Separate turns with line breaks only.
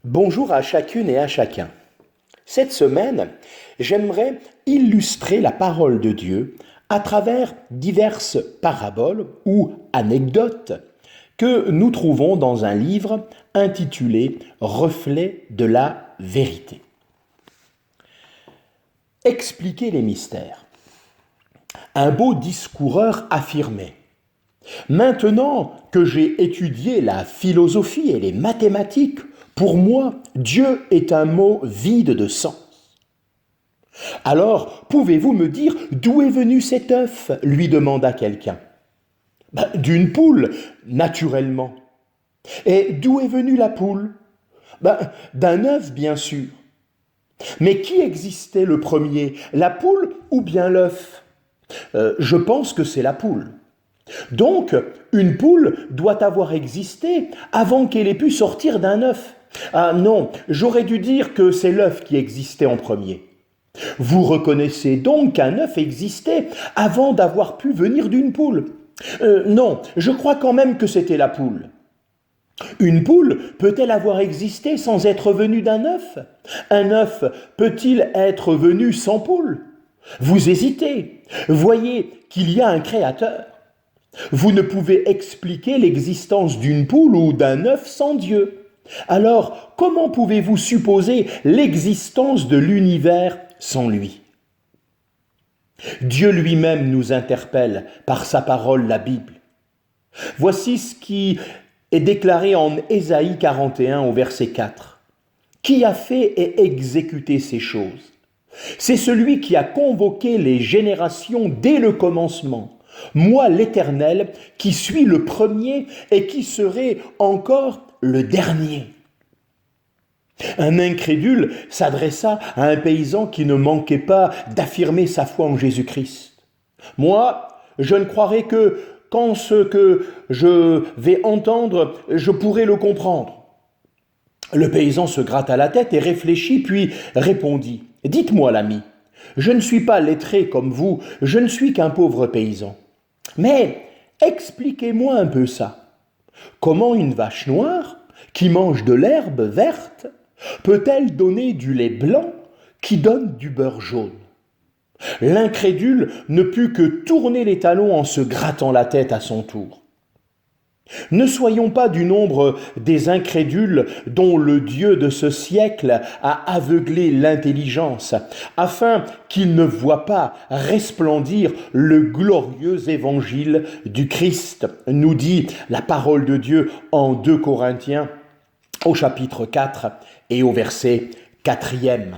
Bonjour à chacune et à chacun. Cette semaine, j'aimerais illustrer la parole de Dieu à travers diverses paraboles ou anecdotes que nous trouvons dans un livre intitulé Reflet de la vérité. Expliquer les mystères. Un beau discoureur affirmait: Maintenant que j'ai étudié la philosophie et les mathématiques, pour moi, Dieu est un mot vide de sens. Alors, pouvez-vous me dire d'où est venu cet œuf lui demanda quelqu'un. D'une poule, naturellement. Et d'où est venue la poule? D'un œuf, bien sûr. Mais qui existait le premier, la poule ou bien l'œuf? Je pense que c'est la poule. Donc, une poule doit avoir existé avant qu'elle ait pu sortir d'un œuf. Ah non, j'aurais dû dire que c'est l'œuf qui existait en premier. Vous reconnaissez donc qu'un œuf existait avant d'avoir pu venir d'une poule. Non, je crois quand même que c'était la poule. Une poule peut-elle avoir existé sans être venue d'un œuf? Un œuf peut-il être venu sans poule? Vous hésitez. Voyez qu'il y a un créateur. Vous ne pouvez expliquer l'existence d'une poule ou d'un œuf sans Dieu. Alors, comment pouvez-vous supposer l'existence de l'univers sans lui? Dieu lui-même nous interpelle par sa parole, la Bible. Voici ce qui est déclaré en Ésaïe 41 au verset 4. Qui a fait et exécuté ces choses? C'est celui qui a convoqué les générations dès le commencement. Moi, l'Éternel, qui suis le premier et qui serai encore le dernier. Un incrédule s'adressa à un paysan qui ne manquait pas d'affirmer sa foi en Jésus-Christ. Moi, je ne croirai que quand ce que je vais entendre, je pourrai le comprendre. Le paysan se gratta la tête et réfléchit, puis répondit: Dites-moi, l'ami, je ne suis pas lettré comme vous, je ne suis qu'un pauvre paysan. Mais expliquez-moi un peu ça. Comment une vache noire, qui mange de l'herbe verte, peut-elle donner du lait blanc qui donne du beurre jaune? L'incrédule ne put que tourner les talons en se grattant la tête à son tour. Ne soyons pas du nombre des incrédules dont le Dieu de ce siècle a aveuglé l'intelligence, afin qu'ils ne voient pas resplendir le glorieux évangile du Christ, nous dit la parole de Dieu en 2 Corinthiens au chapitre 4 et au verset 4e.